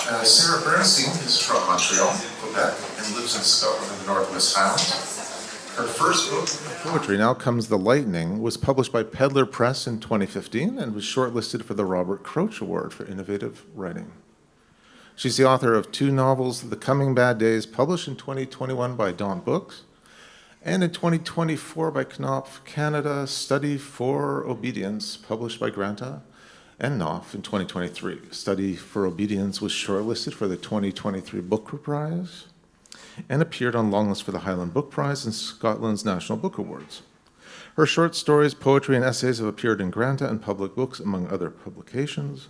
Sarah Bernstein is from Montreal, Quebec, and lives in Scotland in the Northwest Highlands. Her first book, Poetry Now Comes the Lightning, was published by Peddler Press in 2015 and was shortlisted for the Robert Crouch Award for Innovative Writing. She's the author of 2 novels, The Coming Bad Days, published in 2021 by Dawn Books, and in 2024 by Knopf Canada, Study for Obedience, published by Granta, and Knopf in 2023. Study for Obedience was shortlisted for the 2023 Booker Prize and appeared on longlist for the Highland Book Prize and Scotland's National Book Awards. Her short stories, poetry, and essays have appeared in Granta and Public Books, among other publications,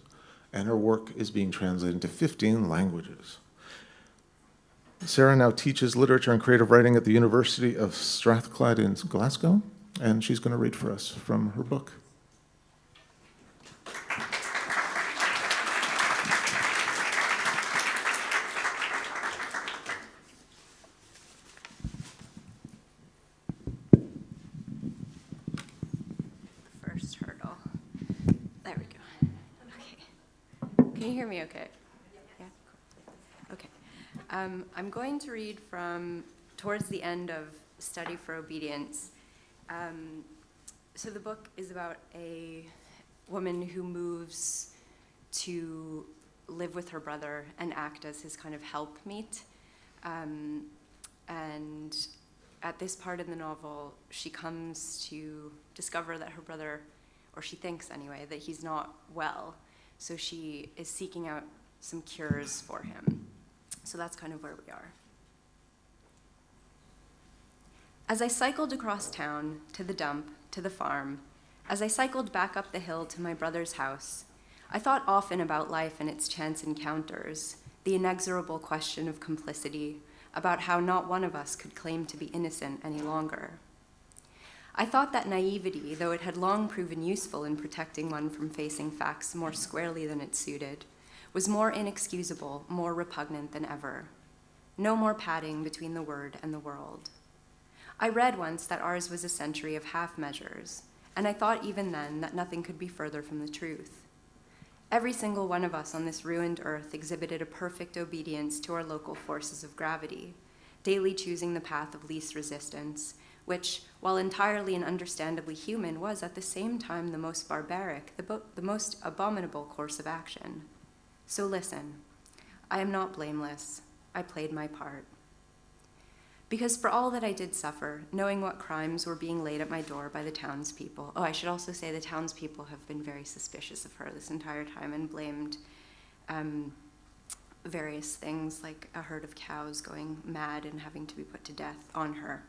and her work is being translated into 15 languages. Sarah now teaches literature and creative writing at the University of Strathclyde in Glasgow, and she's going to read for us from her book. Can you hear me okay? Yeah? Okay. I'm going to read from towards the end of Study for Obedience. So the book is about a woman who moves to live with her brother and act as his kind of helpmeet. And at this part in the novel, she comes to discover that her brother, or she thinks anyway, that he's not well. So she is seeking out some cures for him. So that's kind of where we are. As I cycled across town, to the dump, to the farm, as I cycled back up the hill to my brother's house, I thought often about life and its chance encounters, the inexorable question of complicity, about how not one of us could claim to be innocent any longer. I thought that naivety, though it had long proven useful in protecting one from facing facts more squarely than it suited, was more inexcusable, more repugnant than ever. No more padding between the word and the world. I read once that ours was a century of half measures, and I thought even then that nothing could be further from the truth. Every single one of us on this ruined earth exhibited a perfect obedience to our local forces of gravity, daily choosing the path of least resistance, which, while entirely and understandably human, was at the same time the most barbaric, the most abominable course of action. So listen, I am not blameless. I played my part. Because for all that I did suffer, knowing what crimes were being laid at my door by the townspeople, I should also say the townspeople have been very suspicious of her this entire time and blamed various things like a herd of cows going mad and having to be put to death on her.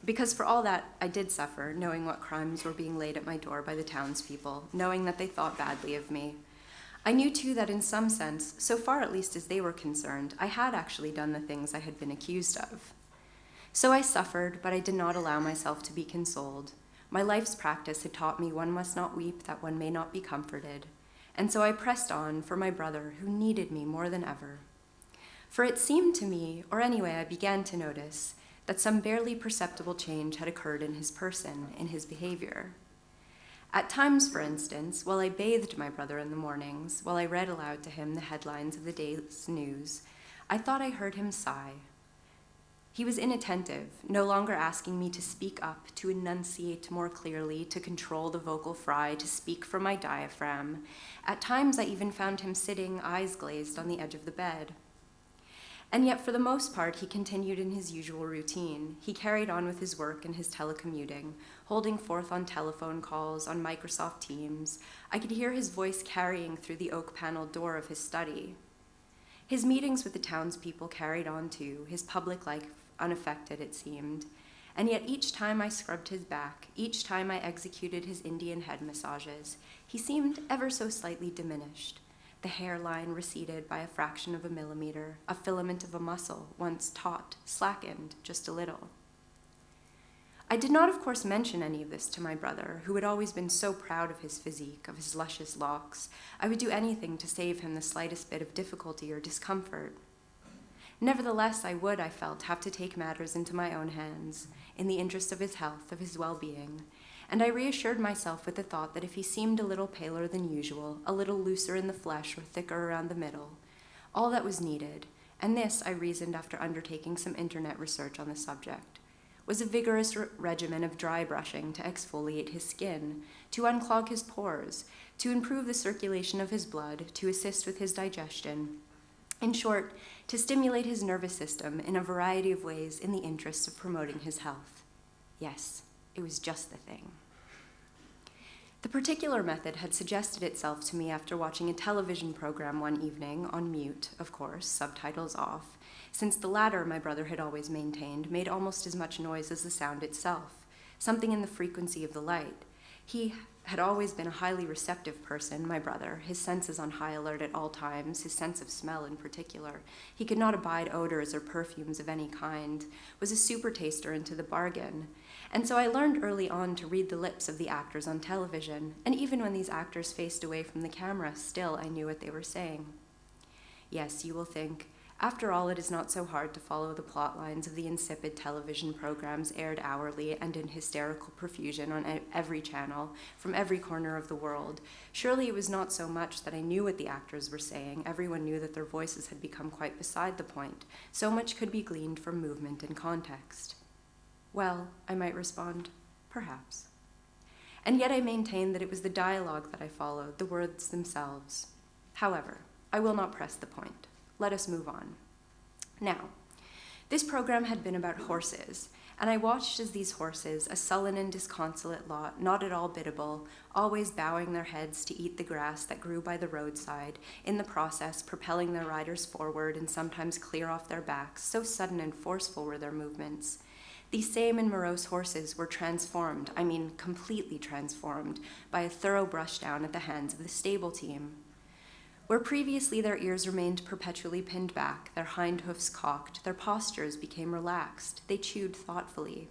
Because for all that I did suffer, knowing what crimes were being laid at my door by the townspeople, knowing that they thought badly of me, I knew too that in some sense, so far at least as they were concerned, I had actually done the things I had been accused of. So I suffered, but I did not allow myself to be consoled. My life's practice had taught me one must not weep that one may not be comforted, and so I pressed on for my brother who needed me more than ever. For it seemed to me, or anyway I began to notice, that some barely perceptible change had occurred in his person, in his behavior. At times, for instance, while I bathed my brother in the mornings, while I read aloud to him the headlines of the day's news, I thought I heard him sigh. He was inattentive, no longer asking me to speak up, to enunciate more clearly, to control the vocal fry, to speak from my diaphragm. At times, I even found him sitting, eyes glazed, on the edge of the bed. And yet, for the most part, he continued in his usual routine. He carried on with his work and his telecommuting, holding forth on telephone calls, on Microsoft Teams. I could hear his voice carrying through the oak-paneled door of his study. His meetings with the townspeople carried on too, his public life unaffected, it seemed. And yet each time I scrubbed his back, each time I executed his Indian head massages, he seemed ever so slightly diminished. The hairline receded by a fraction of a millimeter, a filament of a muscle, once taut, slackened just a little. I did not, of course, mention any of this to my brother, who had always been so proud of his physique, of his luscious locks. I would do anything to save him the slightest bit of difficulty or discomfort. Nevertheless, I would, I felt, have to take matters into my own hands, in the interest of his health, of his well-being, and I reassured myself with the thought that if he seemed a little paler than usual, a little looser in the flesh or thicker around the middle, all that was needed, and this, I reasoned after undertaking some internet research on the subject, was a vigorous regimen of dry brushing to exfoliate his skin, to unclog his pores, to improve the circulation of his blood, to assist with his digestion. In short, to stimulate his nervous system in a variety of ways in the interests of promoting his health. Yes, it was just the thing. The particular method had suggested itself to me after watching a television program one evening, on mute, of course, subtitles off, since the latter, my brother had always maintained, made almost as much noise as the sound itself, something in the frequency of the light. He had always been a highly receptive person, my brother, his senses on high alert at all times, his sense of smell in particular. He could not abide odors or perfumes of any kind, was a super taster into the bargain. And so I learned early on to read the lips of the actors on television, and even when these actors faced away from the camera, still I knew what they were saying. Yes, you will think, after all, it is not so hard to follow the plot lines of the insipid television programs aired hourly and in hysterical profusion on every channel, from every corner of the world. Surely it was not so much that I knew what the actors were saying. Everyone knew that their voices had become quite beside the point. So much could be gleaned from movement and context. Well, I might respond, perhaps. And yet I maintain that it was the dialogue that I followed, the words themselves. However, I will not press the point. Let us move on. Now, this program had been about horses, and I watched as these horses, a sullen and disconsolate lot, not at all biddable, always bowing their heads to eat the grass that grew by the roadside, in the process propelling their riders forward and sometimes clear off their backs, so sudden and forceful were their movements. These same and morose horses were transformed, I mean completely transformed, by a thorough brushdown at the hands of the stable team. Where previously their ears remained perpetually pinned back, their hind hoofs cocked, their postures became relaxed. They chewed thoughtfully.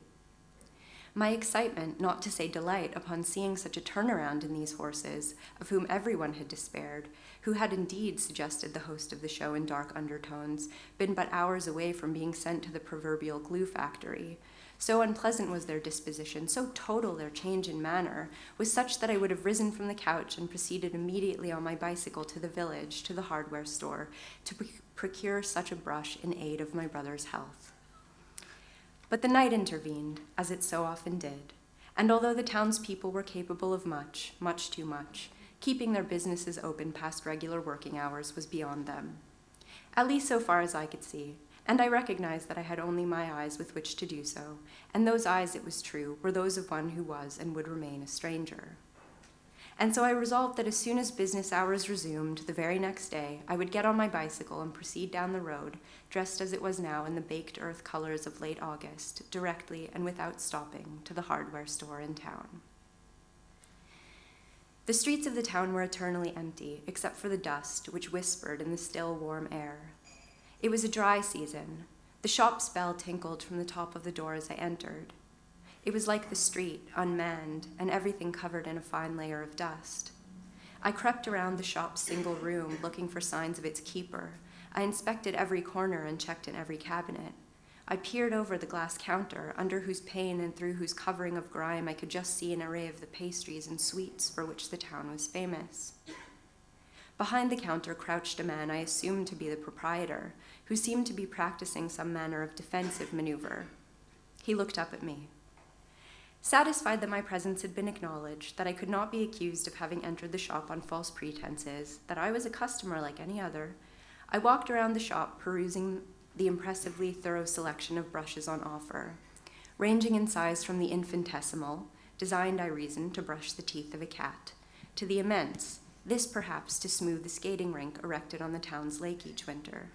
My excitement, not to say delight, upon seeing such a turnaround in these horses, of whom everyone had despaired, who had indeed, suggested the host of the show in dark undertones, been but hours away from being sent to the proverbial glue factory, so unpleasant was their disposition, so total their change in manner, was such that I would have risen from the couch and proceeded immediately on my bicycle to the village, to the hardware store, to procure such a brush in aid of my brother's health. But the night intervened, as it so often did, and although the townspeople were capable of much, much too much, keeping their businesses open past regular working hours was beyond them, at least so far as I could see. And I recognized that I had only my eyes with which to do so, and those eyes, it was true, were those of one who was and would remain a stranger. And so I resolved that as soon as business hours resumed, the very next day, I would get on my bicycle and proceed down the road, dressed as it was now in the baked earth colors of late August, directly and without stopping to the hardware store in town. The streets of the town were eternally empty, except for the dust, which whispered in the still, warm air. It was a dry season. The shop's bell tinkled from the top of the door as I entered. It was like the street, unmanned, and everything covered in a fine layer of dust. I crept around the shop's single room, looking for signs of its keeper. I inspected every corner and checked in every cabinet. I peered over the glass counter, under whose pane and through whose covering of grime I could just see an array of the pastries and sweets for which the town was famous. Behind the counter crouched a man I assumed to be the proprietor, who seemed to be practicing some manner of defensive maneuver. He looked up at me. Satisfied that my presence had been acknowledged, that I could not be accused of having entered the shop on false pretenses, that I was a customer like any other, I walked around the shop perusing the impressively thorough selection of brushes on offer, ranging in size from the infinitesimal, designed, I reasoned, to brush the teeth of a cat, to the immense, this perhaps to smooth the skating rink erected on the town's lake each winter.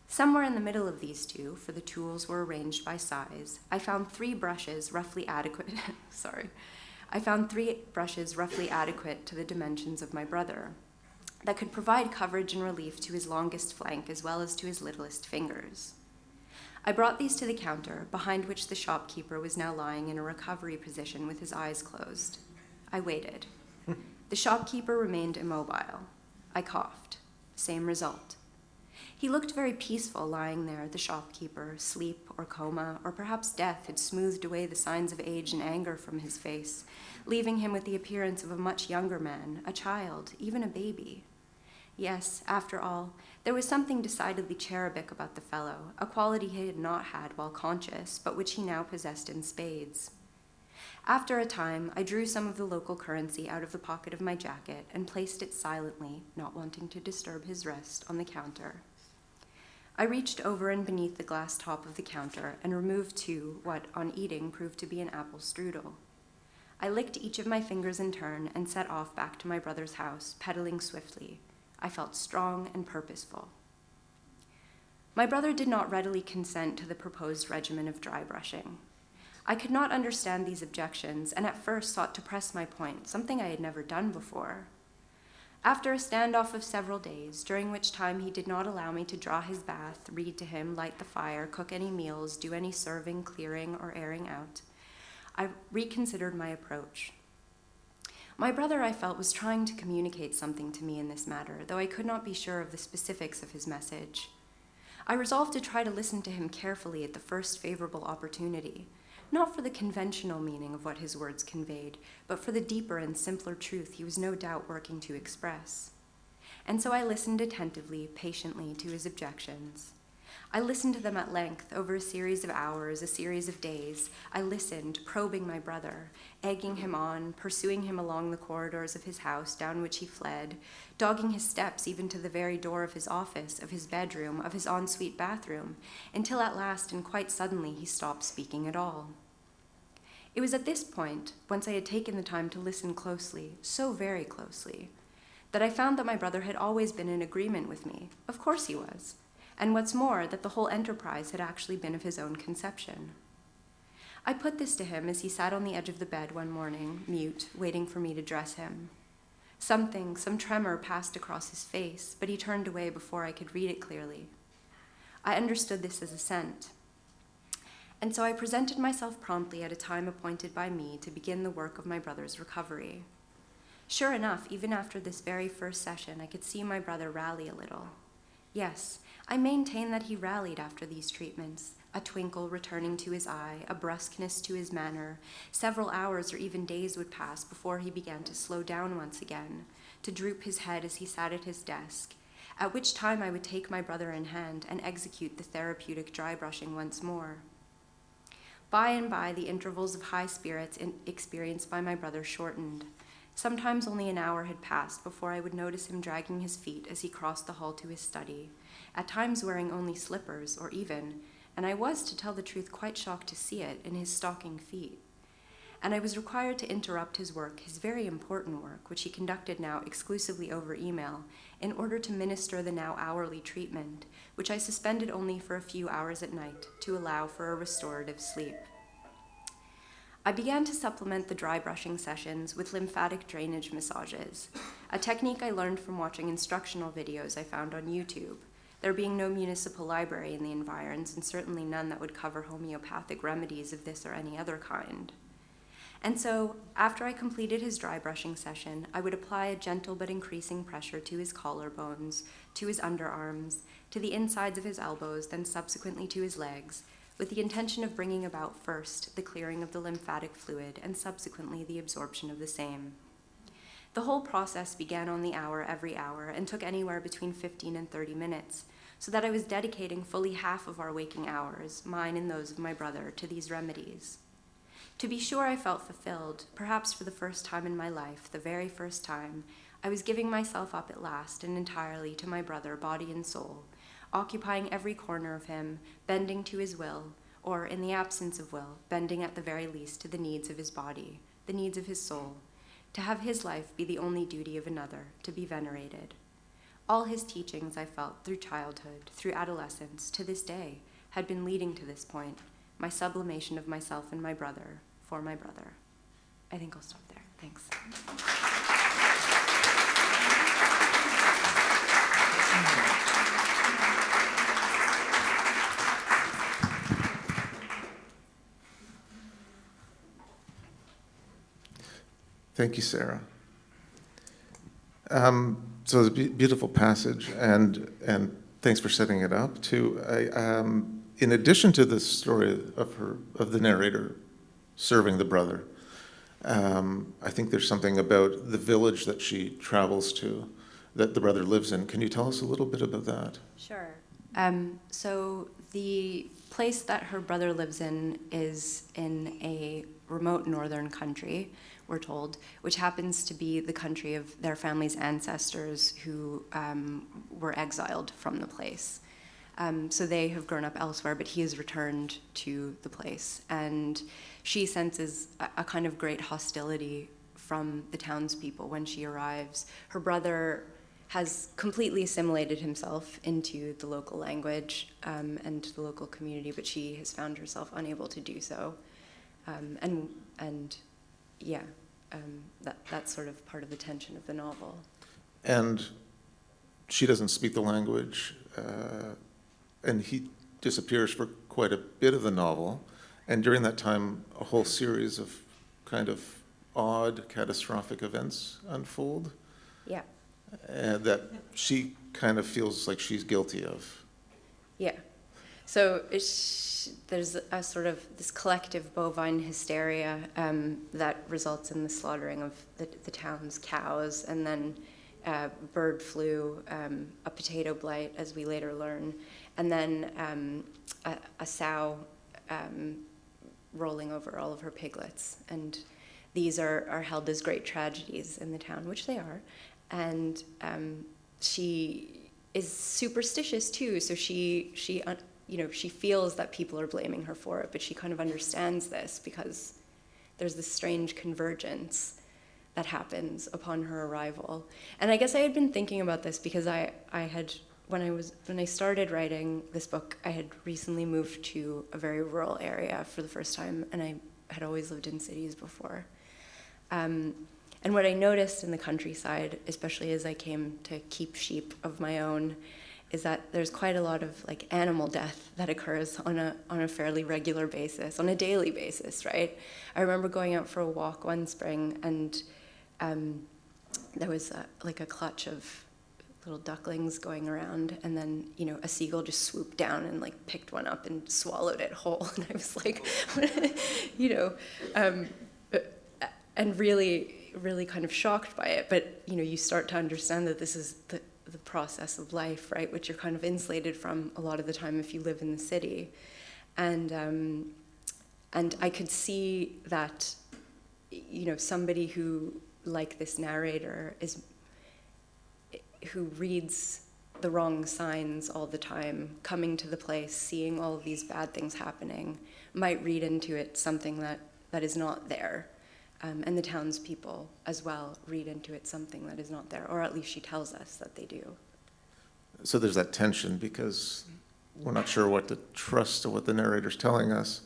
Somewhere in the middle of these two, for the tools were arranged by size, I found three brushes roughly adequate to the dimensions of my brother, that could provide coverage and relief to his longest flank as well as to his littlest fingers. I brought these to the counter, behind which the shopkeeper was now lying in a recovery position with his eyes closed. I waited. The shopkeeper remained immobile. I coughed. Same result. He looked very peaceful lying there, the shopkeeper. Sleep or coma, or perhaps death had smoothed away the signs of age and anger from his face, leaving him with the appearance of a much younger man, a child, even a baby. Yes, after all, there was something decidedly cherubic about the fellow, a quality he had not had while conscious, but which he now possessed in spades. After a time, I drew some of the local currency out of the pocket of my jacket and placed it silently, not wanting to disturb his rest, on the counter. I reached over and beneath the glass top of the counter and removed what, on eating, proved to be an apple strudel. I licked each of my fingers in turn and set off back to my brother's house, pedaling swiftly. I felt strong and purposeful. My brother did not readily consent to the proposed regimen of dry brushing. I could not understand these objections, and at first sought to press my point, something I had never done before. After a standoff of several days, during which time he did not allow me to draw his bath, read to him, light the fire, cook any meals, do any serving, clearing, or airing out, I reconsidered my approach. My brother, I felt, was trying to communicate something to me in this matter, though I could not be sure of the specifics of his message. I resolved to try to listen to him carefully at the first favorable opportunity, not for the conventional meaning of what his words conveyed, but for the deeper and simpler truth he was no doubt working to express. And so I listened attentively, patiently, to his objections. I listened to them at length over a series of hours, a series of days. I listened, probing my brother, egging him on, pursuing him along the corridors of his house down which he fled, dogging his steps even to the very door of his office, of his bedroom, of his ensuite bathroom, until at last and quite suddenly he stopped speaking at all. It was at this point, once I had taken the time to listen closely, so very closely, that I found that my brother had always been in agreement with me. Of course he was. And what's more, that the whole enterprise had actually been of his own conception. I put this to him as he sat on the edge of the bed one morning, mute, waiting for me to dress him. Some tremor passed across his face, but he turned away before I could read it clearly. I understood this as assent. And so I presented myself promptly at a time appointed by me to begin the work of my brother's recovery. Sure enough, even after this very first session, I could see my brother rally a little. Yes, I maintain that he rallied after these treatments, a twinkle returning to his eye, a brusqueness to his manner. Several hours or even days would pass before he began to slow down once again, to droop his head as he sat at his desk, at which time I would take my brother in hand and execute the therapeutic dry brushing once more. By and by, the intervals of high spirits experienced by my brother shortened. Sometimes only an hour had passed before I would notice him dragging his feet as he crossed the hall to his study, at times wearing only slippers, or even, and I was, to tell the truth, quite shocked to see it, in his stocking feet. And I was required to interrupt his work, his very important work, which he conducted now exclusively over email, in order to minister the now hourly treatment, which I suspended only for a few hours at night to allow for a restorative sleep. I began to supplement the dry brushing sessions with lymphatic drainage massages, a technique I learned from watching instructional videos I found on YouTube, there being no municipal library in the environs, and certainly none that would cover homeopathic remedies of this or any other kind. And so, after I completed his dry brushing session, I would apply a gentle but increasing pressure to his collarbones, to his underarms, to the insides of his elbows, then subsequently to his legs, with the intention of bringing about first the clearing of the lymphatic fluid and subsequently the absorption of the same. The whole process began on the hour every hour and took anywhere between 15 and 30 minutes, so that I was dedicating fully half of our waking hours, mine and those of my brother, to these remedies. To be sure, I felt fulfilled. Perhaps for the first time in my life, the very first time, I was giving myself up at last and entirely to my brother, body and soul, occupying every corner of him, bending to his will, or, in the absence of will, bending at the very least to the needs of his body, the needs of his soul, to have his life be the only duty of another, to be venerated. All his teachings, I felt, through childhood, through adolescence, to this day, had been leading to this point, my sublimation of myself and my brother, for my brother. I think I'll stop there. Thanks. Thank you, Sarah. So it's a beautiful passage, and Thanks for setting it up, too. In addition to the story of the narrator serving the brother, I think there's something about the village that she travels to, that the brother lives in. Can you tell us a little bit about that? Sure. So the place that her brother lives in is in a remote northern country, we're told, which happens to be the country of their family's ancestors who were exiled from the place. So they have grown up elsewhere, but he has returned to the place. And she senses a kind of great hostility from the townspeople when she arrives. Her brother has completely assimilated himself into the local language and the local community, but she has found herself unable to do so. That's sort of part of the tension of the novel. And she doesn't speak the language, and he disappears for quite a bit of the novel. And during that time, a whole series of kind of odd, catastrophic events unfold. Yeah. That she kind of feels like she's guilty of. Yeah. So there's a sort of this collective bovine hysteria that results in the slaughtering of the town's cows, and then bird flu, a potato blight, as we later learn, and then a sow rolling over all of her piglets. And these are held as great tragedies in the town, which they are. And she is superstitious too, so she feels that people are blaming her for it, but she kind of understands this because there's this strange convergence that happens upon her arrival. And I guess I had been thinking about this because I had, when I started writing this book, I had recently moved to a very rural area for the first time, and I had always lived in cities before. And what I noticed in the countryside, especially as I came to keep sheep of my own, is that there's quite a lot of like animal death that occurs on a fairly regular basis, on a daily basis, right? I remember going out for a walk one spring, and there was a clutch of little ducklings going around, and then a seagull just swooped down and like picked one up and swallowed it whole, and I was like, and really kind of shocked by it. But you start to understand that this is the process of life, right, which you're kind of insulated from a lot of the time if you live in the city. And I could see that somebody who, like this narrator, who reads the wrong signs all the time, coming to the place, seeing all of these bad things happening, might read into it something that is not there. And the townspeople as well read into it something that is not there, or at least she tells us that they do. So there's that tension because we're not sure what to trust or what the narrator's telling us.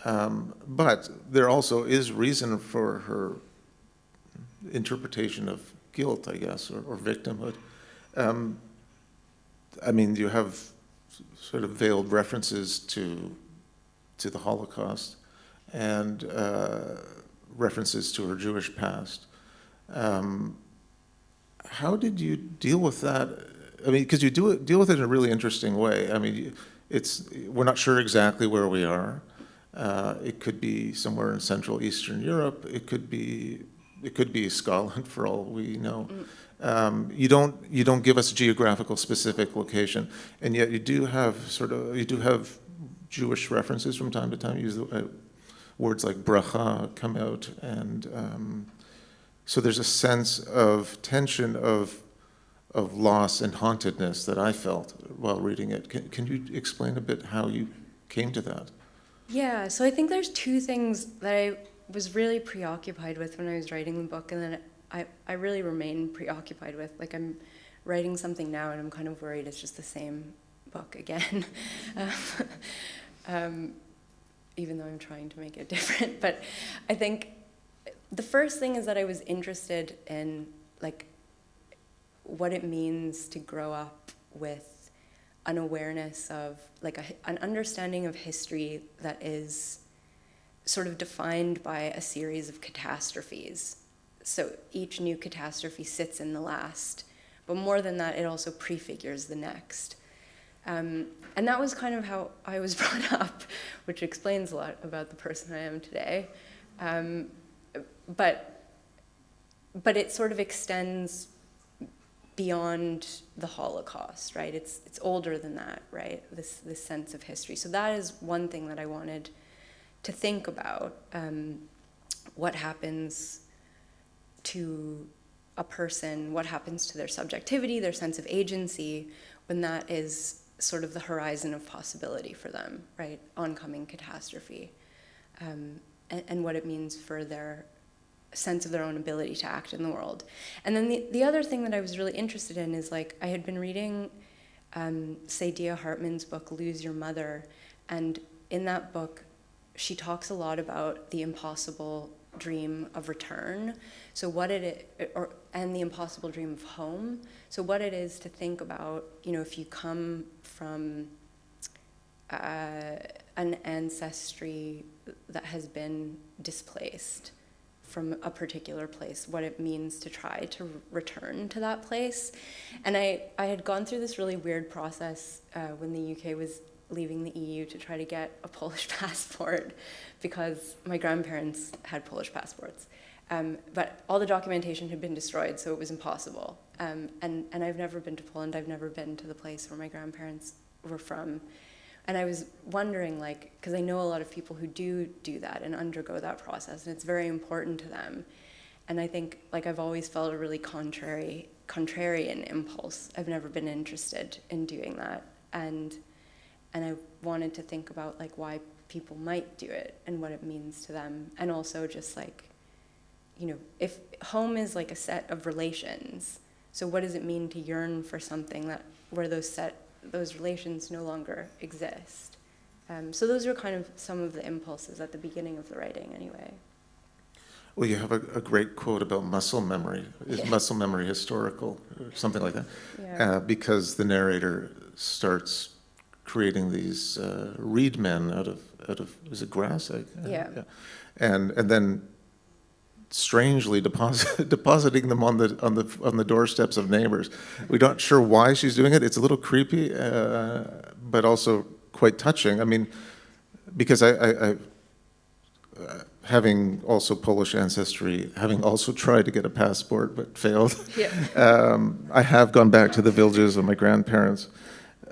But there also is reason for her interpretation of guilt, I guess, or victimhood. You have sort of veiled references to the Holocaust and references to her Jewish past. How did you deal with that? Because you deal with it in a really interesting way. We're not sure exactly where we are. It could be somewhere in Central Eastern Europe. It could be Scotland, for all we know. You don't give us a geographical specific location, and yet you do have Jewish references from time to time. You use words like bracha come out, and so there's a sense of tension of loss and hauntedness that I felt while reading it. Can you explain a bit how you came to that? Yeah, so I think there's two things that I was really preoccupied with when I was writing the book, and then I really remain preoccupied with. Like, I'm writing something now, and I'm kind of worried it's just the same book again. Even though I'm trying to make it different. But I think the first thing is that I was interested in like what it means to grow up with an awareness of like an understanding of history that is sort of defined by a series of catastrophes. So each new catastrophe sits in the last, but more than that, it also prefigures the next. And that was kind of how I was brought up, which explains a lot about the person I am today. But it sort of extends beyond the Holocaust, right? It's older than that, right? This sense of history. So that is one thing that I wanted to think about. What happens to a person, what happens to their subjectivity, their sense of agency, when that is sort of the horizon of possibility for them, right? Oncoming catastrophe. And what it means for their sense of their own ability to act in the world. And then the other thing that I was really interested in is, like, I had been reading, Saidiya Hartman's book, Lose Your Mother, and in that book, she talks a lot about the impossible dream of return. So what and the impossible dream of home. So what it is to think about, if you come from an ancestry that has been displaced from a particular place, what it means to try to return to that place. And I had gone through this really weird process when the UK was leaving the EU to try to get a Polish passport, because my grandparents had Polish passports. But all the documentation had been destroyed, so it was impossible. And I've never been to Poland. I've never been to the place where my grandparents were from. And I was wondering, like, because I know a lot of people who do that and undergo that process, and it's very important to them. And I think, like, I've always felt a really contrarian impulse. I've never been interested in doing that. And I wanted to think about, like, why people might do it and what it means to them. And also just, like, if home is like a set of relations, so what does it mean to yearn for something where those relations no longer exist? So those are kind of some of the impulses at the beginning of the writing, anyway. Well, you have a great quote about muscle memory. Is muscle memory historical, or something like that? Yeah. Because the narrator starts creating these reed men out of is it grass? Yeah. And then strangely depositing them on the doorsteps of neighbors. We're not sure why she's doing it. It's a little creepy, but also quite touching. I mean, because I having also Polish ancestry, having also tried to get a passport but failed, I have gone back to the villages of my grandparents.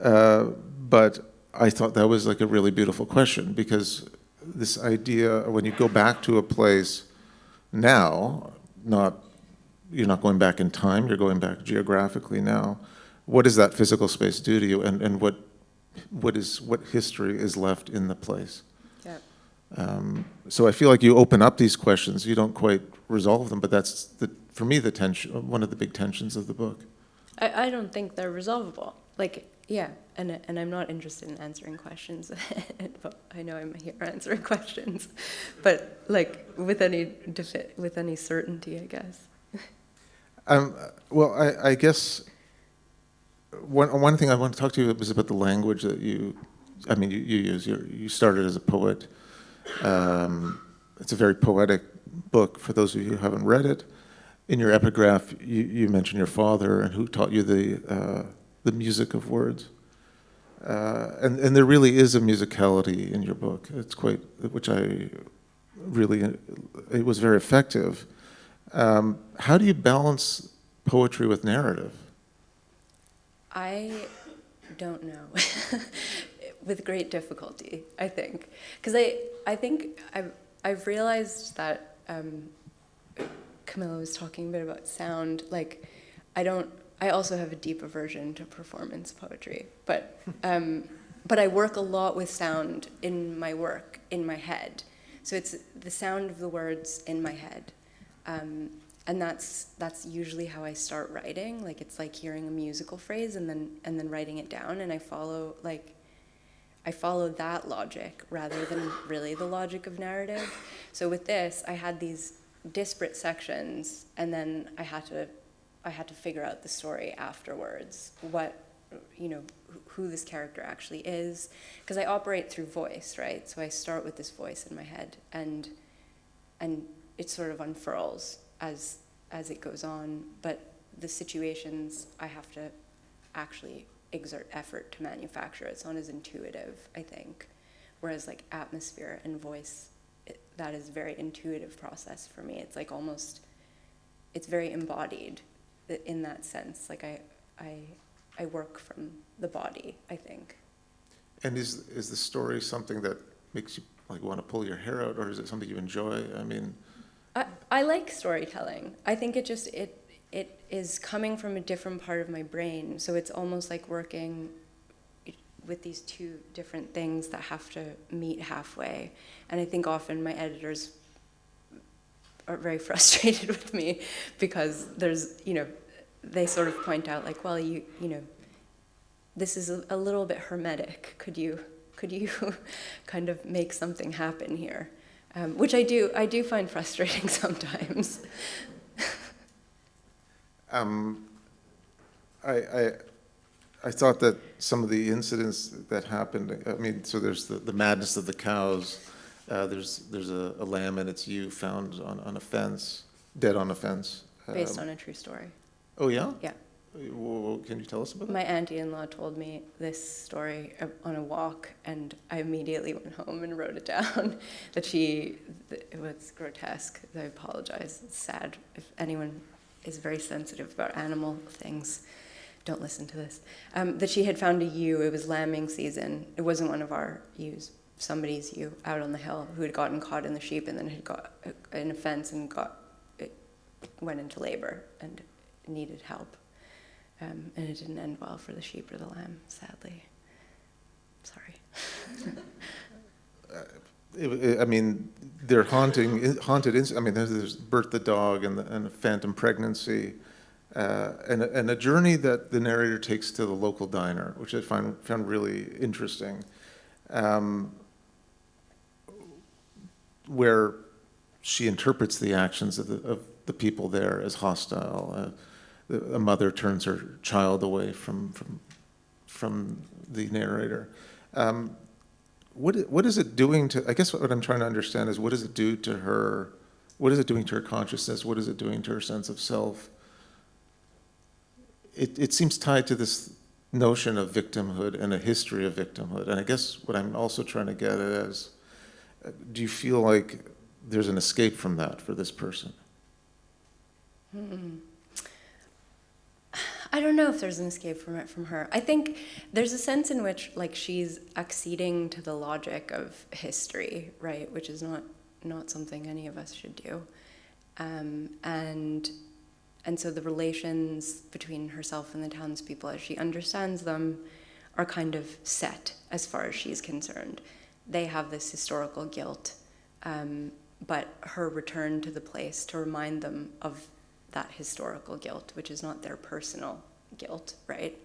But I thought that was like a really beautiful question, because this idea, when you go back to a place now, you're not going back in time, you're going back geographically now. What does that physical space do to you, and what history is left in the place? Yeah. So I feel like you open up these questions, you don't quite resolve them, but that's for me the tension, one of the big tensions of the book. I don't think they're resolvable. Like, yeah, and I'm not interested in answering questions. But I know I'm here answering questions, but like with any certainty, I guess. Well, I guess one thing I want to talk to you was about the language that you use. You started as a poet. It's a very poetic book for those of you who haven't read it. In your epigraph, you mention your father and who taught you the music of words. And there really is a musicality in your book. It's which it was very effective. How do you balance poetry with narrative? I don't know. With great difficulty, I think. Because I think I've realized that Camilla was talking a bit about sound. Like, I also have a deep aversion to performance poetry, but I work a lot with sound in my work, in my head. So it's the sound of the words in my head. And that's usually how I start writing. Like, it's like hearing a musical phrase and then writing it down, and I follow that logic rather than really the logic of narrative. So with this, I had these disparate sections, and then I had to figure out the story afterwards. Who this character actually is, because I operate through voice, right? So I start with this voice in my head, and it sort of unfurls as it goes on. But the situations I have to actually exert effort to manufacture. It's not as intuitive, I think. Whereas like atmosphere and voice, that is a very intuitive process for me. It's like almost, it's very embodied in that sense. Like I work from the body, I think. And is the story something that makes you like want to pull your hair out, or is it something you enjoy? I mean, I like storytelling. I think it is coming from a different part of my brain. So it's almost like working with these two different things that have to meet halfway. And I think often my editors are very frustrated with me because there's, they sort of point out like, well, you know, this is a little bit hermetic. Could you kind of make something happen here? Which I do find frustrating sometimes. I thought that some of the incidents that happened, I mean, so there's the madness of the cows. There's a lamb and its ewe found on a fence, dead on a fence. Based on a true story. Oh, yeah? Yeah. Well, can you tell us about that? My auntie-in-law told me this story on a walk, and I immediately went home and wrote it down. It was grotesque. I apologize. It's sad. If anyone is very sensitive about animal things, don't listen to this. That she had found a ewe. It was lambing season. It wasn't one of our ewes. Somebody's ewe out on the hill who had gotten caught in the sheep and then had got in a fence and went into labor and needed help. And it didn't end well for the sheep or the lamb, sadly. Sorry. I mean, they're haunted. I mean, there's Bert the dog and a phantom pregnancy, and a journey that the narrator takes to the local diner, which I found really interesting, where she interprets the actions of the people there as hostile. A mother turns her child away from the narrator. What is it doing to? I guess what I'm trying to understand is what does it do to her? What is it doing to her consciousness? What is it doing to her sense of self? It seems tied to this notion of victimhood and a history of victimhood. And I guess what I'm also trying to get at is, do you feel like there's an escape from that for this person? I don't know if there's an escape from it from her. I think there's a sense in which like she's acceding to the logic of history, right? Which is not something any of us should do. And so the relations between herself and the townspeople as she understands them are kind of set as far as she's concerned. They have this historical guilt, but her return to the place to remind them of that historical guilt, which is not their personal guilt, right,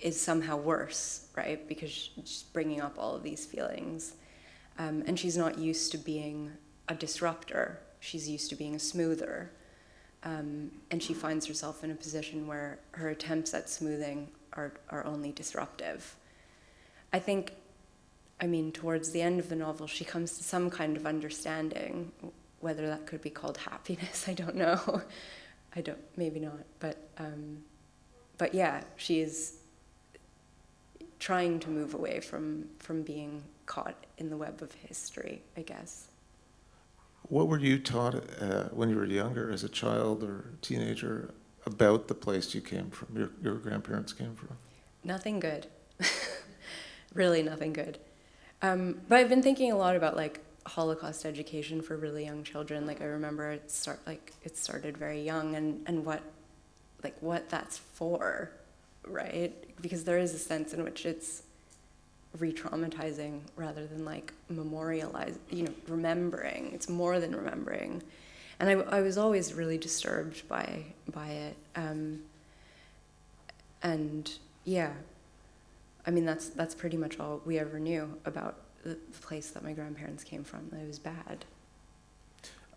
is somehow worse, right, because she's bringing up all of these feelings. And she's not used to being a disruptor. She's used to being a smoother. And she finds herself in a position where her attempts at smoothing are only disruptive. I mean, towards the end of the novel, she comes to some kind of understanding. Whether that could be called happiness, I don't know. Maybe not. But yeah, she is trying to move away from being caught in the web of history, I guess. What were you taught when you were younger, as a child or teenager, about the place you came from, your grandparents came from? Nothing good. Really nothing good. But I've been thinking a lot about like Holocaust education for really young children. Like I remember it started very young and what that's for, right? Because there is a sense in which it's re-traumatizing rather than like remembering. It's more than remembering. And I was always really disturbed by it. And yeah, I mean, that's pretty much all we ever knew about the place that my grandparents came from. It was bad.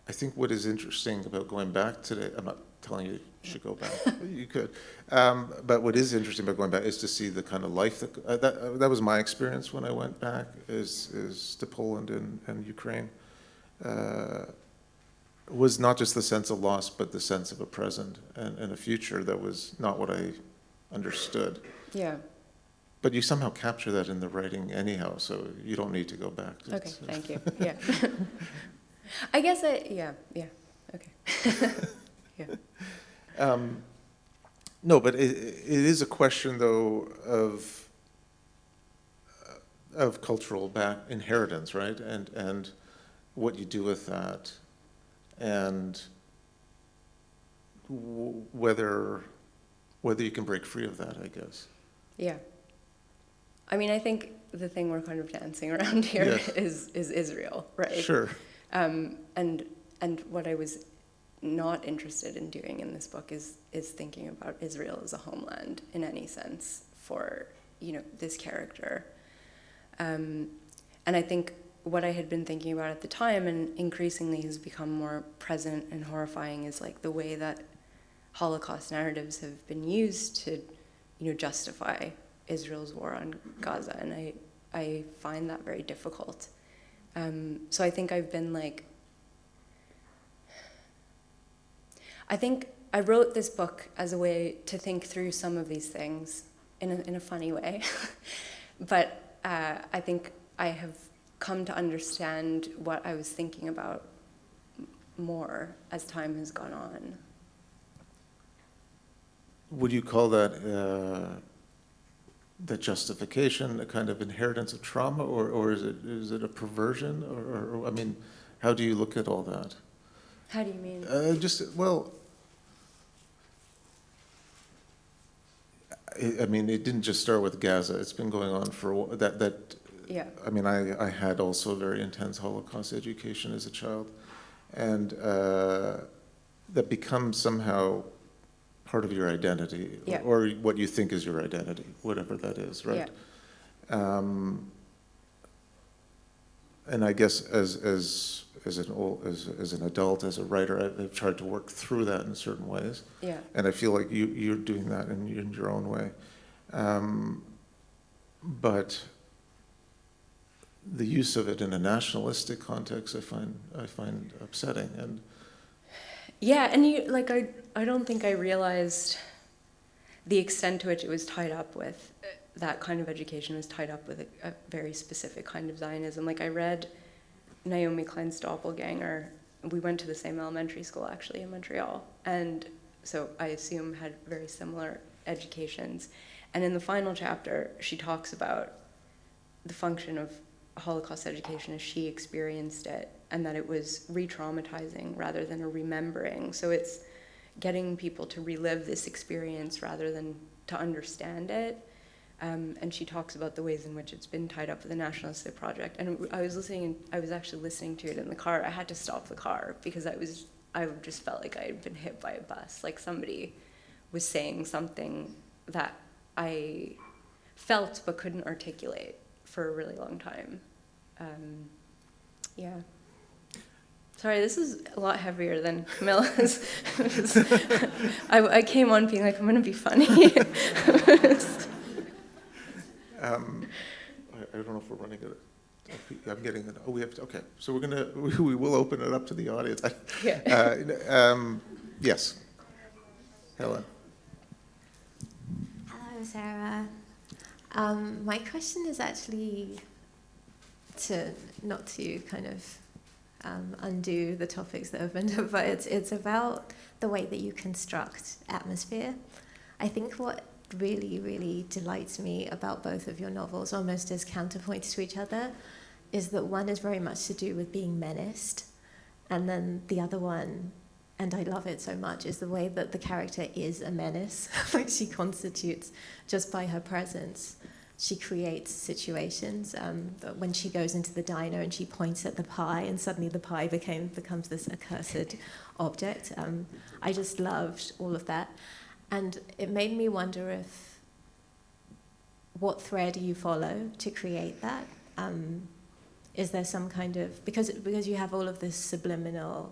I think what is interesting about going back today, I'm not telling you should go back, you could, but what is interesting about going back is to see the kind of life that was my experience when I went back, is to Poland and Ukraine. Was not just the sense of loss, but the sense of a present and a future that was not what I understood. Yeah. But you somehow capture that in the writing anyhow, so you don't need to go back. Okay, thank you. Yeah. I guess yeah, okay. Yeah. No, but it is a question, though, of cultural inheritance, right? And what you do with that, and whether you can break free of that, I guess. Yeah. I mean, I think the thing we're kind of dancing around here Yes. is Israel, right? Sure. And what I was not interested in doing in this book is thinking about Israel as a homeland in any sense for, this character. And I think what I had been thinking about at the time and increasingly has become more present and horrifying is like the way that Holocaust narratives have been used to, justify Israel's war on Gaza. And I find that very difficult. So I think I've been like, I think I wrote this book as a way to think through some of these things in a funny way. But I think I have come to understand what I was thinking about more as time has gone on. Would you call that the justification, a kind of inheritance of trauma, or is it a perversion, or I mean, how do you look at all that? How do you mean? I mean, it didn't just start with Gaza. It's been going on for a while. Yeah. I mean, I had also very intense Holocaust education as a child, and that becomes somehow part of your identity, Yeah. or what you think is your identity, whatever that is, right? Yeah. And I guess as an adult, as a writer, I've tried to work through that in certain ways. Yeah. And I feel like you're doing that in your own way. But the use of it in a nationalistic context, I find upsetting. And yeah, and I don't think I realized the extent to which it was tied up with, that kind of education was tied up with a very specific kind of Zionism. Like I read Naomi Klein's Doppelganger. We went to the same elementary school actually in Montreal, and so I assume had very similar educations. And in the final chapter, she talks about the function of Holocaust education as she experienced it, and that it was re-traumatizing rather than a remembering. So it's getting people to relive this experience rather than to understand it. And she talks about the ways in which it's been tied up with the nationalistic project. And I was actually listening to it in the car. I had to stop the car because I just felt like I had been hit by a bus. Like somebody was saying something that I felt but couldn't articulate for a really long time. Yeah. Sorry, this is a lot heavier than Camilla's. I came on being like, I'm going to be funny. I don't know if we're running it. I'm getting it. Oh, we have to. Okay, so we will open it up to the audience. Yeah. Yes, Helen. Hello, Sarah. My question is actually not to kind of undo the topics that have been, but it's about the way that you construct atmosphere. I think what really, really delights me about both of your novels, almost as counterpoints to each other, is that one is very much to do with being menaced, and then the other one, and I love it so much, is the way that the character is a menace. Like she constitutes, just by her presence, she creates situations. When she goes into the diner and she points at the pie, and suddenly the pie becomes this accursed object. I just loved all of that. And it made me wonder what thread you follow to create that. Is there some kind of, because you have all of this subliminal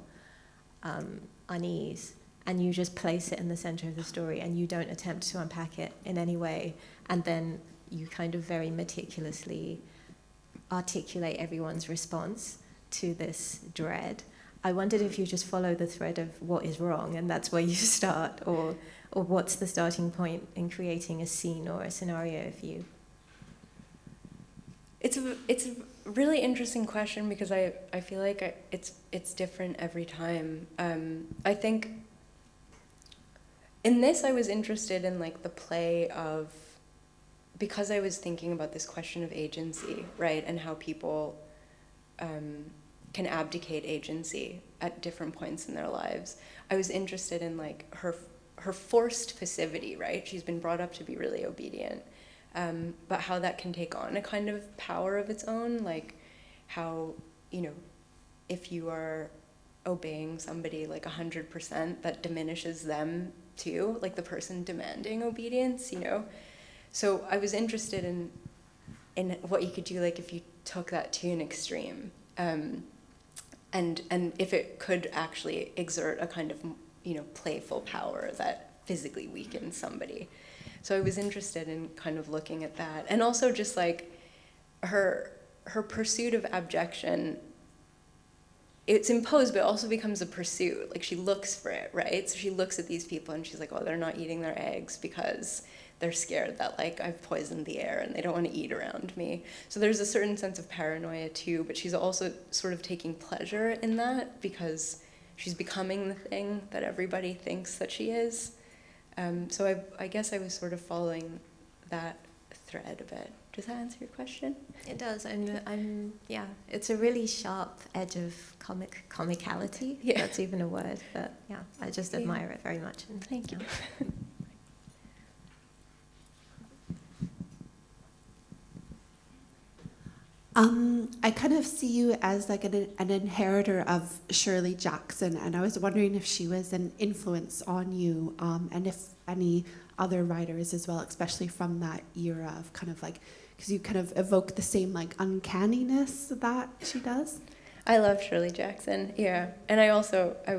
unease, and you just place it in the center of the story, and you don't attempt to unpack it in any way, and then you kind of very meticulously articulate everyone's response to this dread. I wondered if you just follow the thread of what is wrong, and that's where you start, or or what's the starting point in creating a scene or a scenario for you? It's a really interesting question because I feel like it's different every time. I think in this I was interested in like the play of, because I was thinking about this question of agency, right, and how people can abdicate agency at different points in their lives. I was interested in like her forced passivity, right? She's been brought up to be really obedient. But how that can take on a kind of power of its own, like how, you know, if you are obeying somebody like 100%, that diminishes them too, like the person demanding obedience, you know? So I was interested in what you could do, like if you took that to an extreme, and if it could actually exert a kind of, you know, playful power that physically weakens somebody. So I was interested in kind of looking at that. And also just like her pursuit of abjection, it's imposed, but it also becomes a pursuit. Like she looks for it, right? So she looks at these people and she's like, oh, they're not eating their eggs because they're scared that like I've poisoned the air and they don't want to eat around me. So there's a certain sense of paranoia too, but she's also sort of taking pleasure in that because she's becoming the thing that everybody thinks that she is. So I guess I was sort of following that thread a bit. Does that answer your question? It does. Yeah, it's a really sharp edge of comicality. Yeah. That's even a word, but yeah, I just admire it very much. And, Thank you. I kind of see you as like an inheritor of Shirley Jackson, and I was wondering if she was an influence on you, and if any other writers as well, especially from that era of kind of like, because you kind of evoke the same like uncanniness that she does. I love Shirley Jackson, yeah. And I was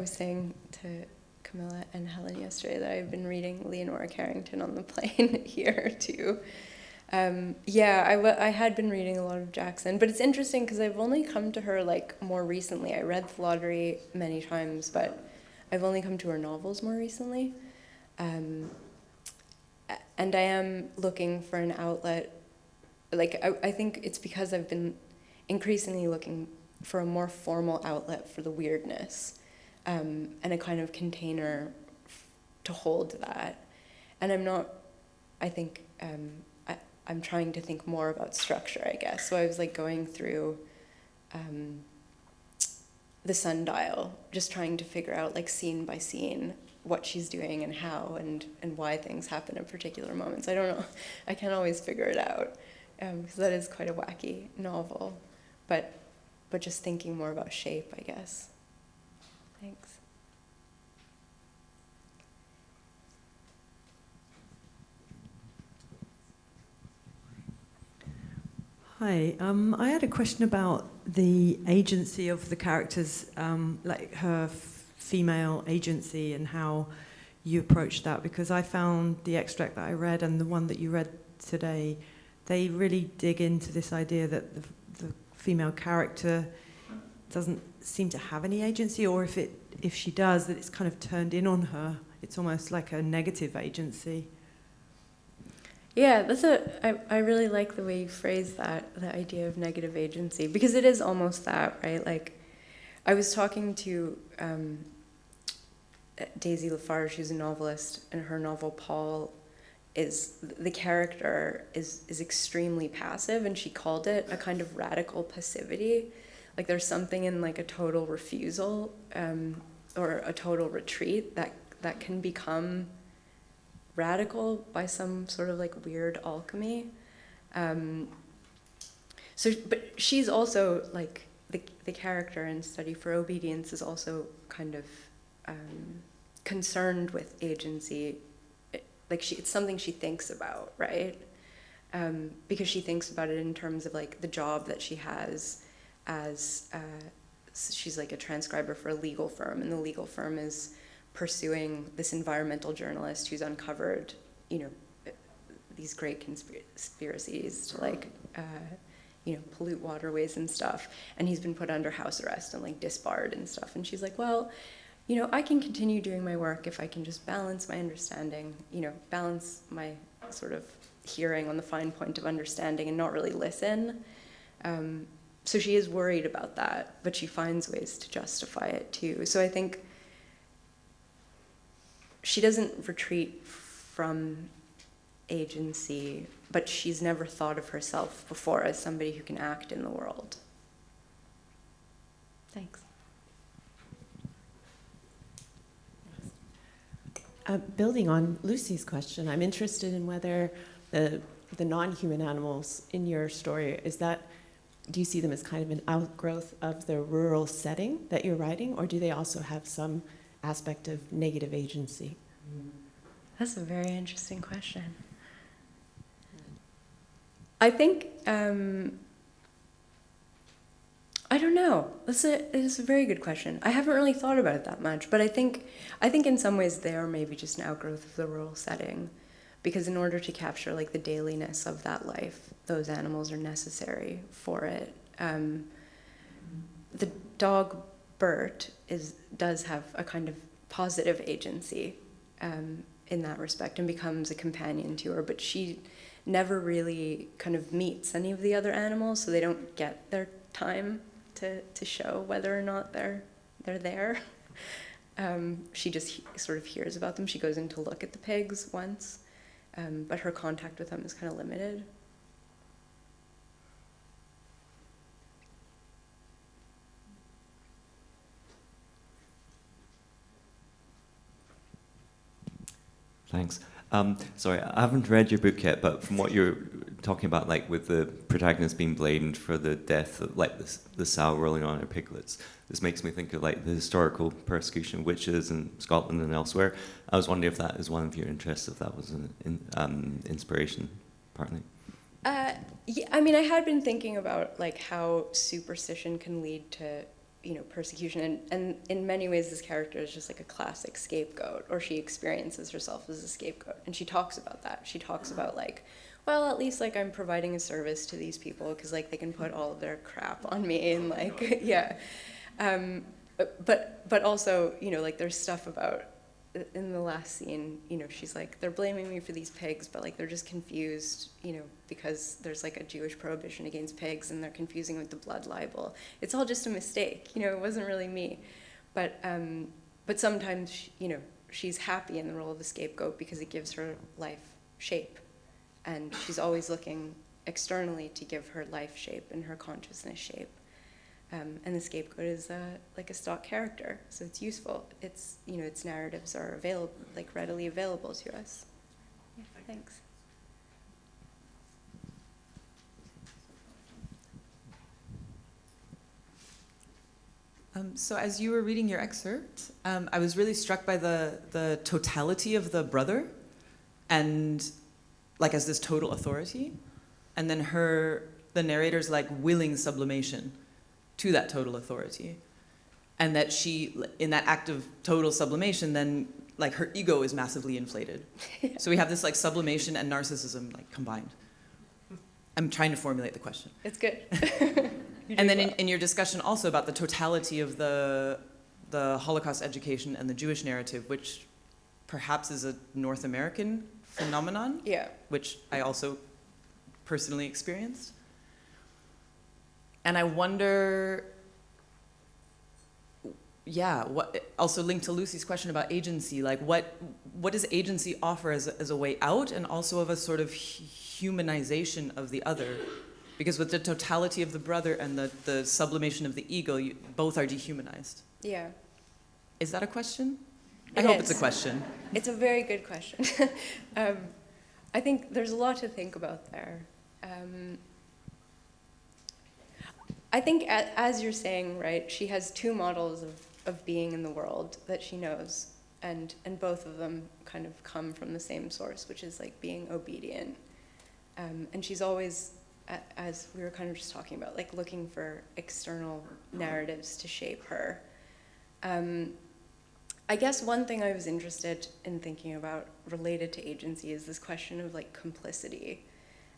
saying to Camilla and Helen yesterday that I've been reading Leonora Carrington on the plane here too. I had been reading a lot of Jackson, but it's interesting because I've only come to her like more recently. I read The Lottery many times, but I've only come to her novels more recently. And I am looking for an outlet. Like, I think it's because I've been increasingly looking for a more formal outlet for the weirdness, and a kind of container to hold that. And I'm trying to think more about structure, I guess. So I was like going through the sundial, just trying to figure out like scene by scene what she's doing and how and why things happen at particular moments. I don't know. I can't always figure it out because that is quite a wacky novel. But just thinking more about shape, I guess. Thanks. Hi, I had a question about the agency of the characters, like her female agency and how you approach that, because I found the extract that I read and the one that you read today, they really dig into this idea that the female character doesn't seem to have any agency, or if she does, that it's kind of turned in on her. It's almost like a negative agency. Yeah, I really like the way you phrase that, the idea of negative agency, because it is almost that, right? Like, I was talking to Daisy Lafarge, who's a novelist, and her novel Paul the character is extremely passive, and she called it a kind of radical passivity. Like there's something in like a total refusal or a total retreat that can become radical by some sort of like weird alchemy. But she's also like the character in Study for Obedience is also kind of concerned with agency. Like it's something she thinks about, right? Because she thinks about it in terms of like the job that she has as she's like a transcriber for a legal firm, and the legal firm is pursuing this environmental journalist who's uncovered, these great conspiracies to like, pollute waterways and stuff. And he's been put under house arrest and like disbarred and stuff. And she's like, well, I can continue doing my work if I can just balance my understanding, balance my sort of hearing on the fine point of understanding and not really listen. So she is worried about that, but she finds ways to justify it too. So I think she doesn't retreat from agency, but she's never thought of herself before as somebody who can act in the world. Thanks. Building on Lucy's question, I'm interested in whether the non-human animals in your story, do you see them as kind of an outgrowth of the rural setting that you're writing, or do they also have some aspect of negative agency? That's a very interesting question. I think, I don't know. It's a very good question. I haven't really thought about it that much, but I think in some ways they are maybe just an outgrowth of the rural setting, because in order to capture like the dailiness of that life, those animals are necessary for it. The dog Bert does have a kind of positive agency in that respect and becomes a companion to her, but she never really kind of meets any of the other animals, so they don't get their time to show whether or not they're there. She just sort of hears about them. She goes in to look at the pigs once, but her contact with them is kind of limited. Thanks. Sorry, I haven't read your book yet, but from what you're talking about, like with the protagonist being blamed for the death of like the sow rolling on her piglets, this makes me think of like the historical persecution of witches in Scotland and elsewhere. I was wondering if that is one of your interests, if that was an inspiration, partly. Yeah, I mean, I had been thinking about like how superstition can lead to persecution, and in many ways this character is just like a classic scapegoat, or she experiences herself as a scapegoat, and she talks about that. She talks about like, well, at least like I'm providing a service to these people because like they can put all of their crap on me, and like yeah, but also like there's stuff about in the last scene, she's like, they're blaming me for these pigs, but like they're just confused, because there's like a Jewish prohibition against pigs and they're confusing with the blood libel. It's all just a mistake, it wasn't really me. But sometimes, she's happy in the role of a scapegoat because it gives her life shape. And she's always looking externally to give her life shape and her consciousness shape. And the scapegoat is like a stock character, so it's useful. It's its narratives are available, like readily available to us. Yeah, thanks. So as you were reading your excerpt, I was really struck by the totality of the brother, and like as this total authority, and then the narrator's like willing sublimation to that total authority, and that she, in that act of total sublimation, then like her ego is massively inflated. Yeah. So we have this like sublimation and narcissism like combined. I'm trying to formulate the question. It's good. And then in your discussion also about the totality of the Holocaust education and the Jewish narrative, which perhaps is a North American phenomenon, yeah, which I also personally experienced. And I wonder, what also linked to Lucy's question about agency, like what does agency offer as a way out, and also of a sort of humanization of the other? Because with the totality of the brother and the sublimation of the ego, both are dehumanized. Yeah. Is that a question? I hope it's a question. It's a very good question. I think there's a lot to think about there. I think, as you're saying, right, she has two models of being in the world that she knows, and both of them kind of come from the same source, which is like being obedient. And she's always, as we were kind of just talking about, like looking for external narratives to shape her. I guess one thing I was interested in thinking about related to agency is this question of like complicity,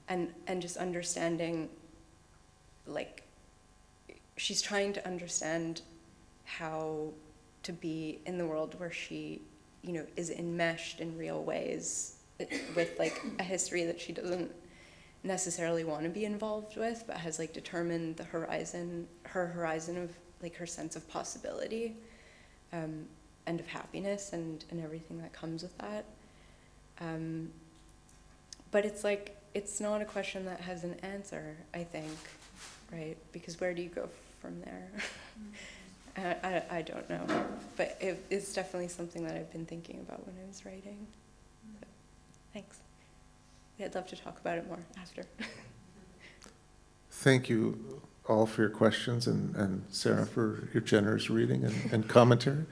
and just understanding, like, she's trying to understand how to be in the world where she, you know, is enmeshed in real ways with like a history that she doesn't necessarily want to be involved with, but has like determined the horizon, her horizon of like her sense of possibility, and of happiness and everything that comes with that. But it's like, it's not a question that has an answer, I think, right? Because where do you go from there? I don't know, but it's definitely something that I've been thinking about when I was writing. So, thanks. I'd love to talk about it more after. Thank you all for your questions, and Sarah for your generous reading and commentary.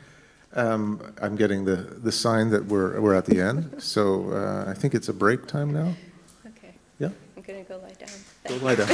I'm getting the sign that we're at the end, so I think it's a break time now. Okay. Yeah? I'm gonna go lie down. Go lie down.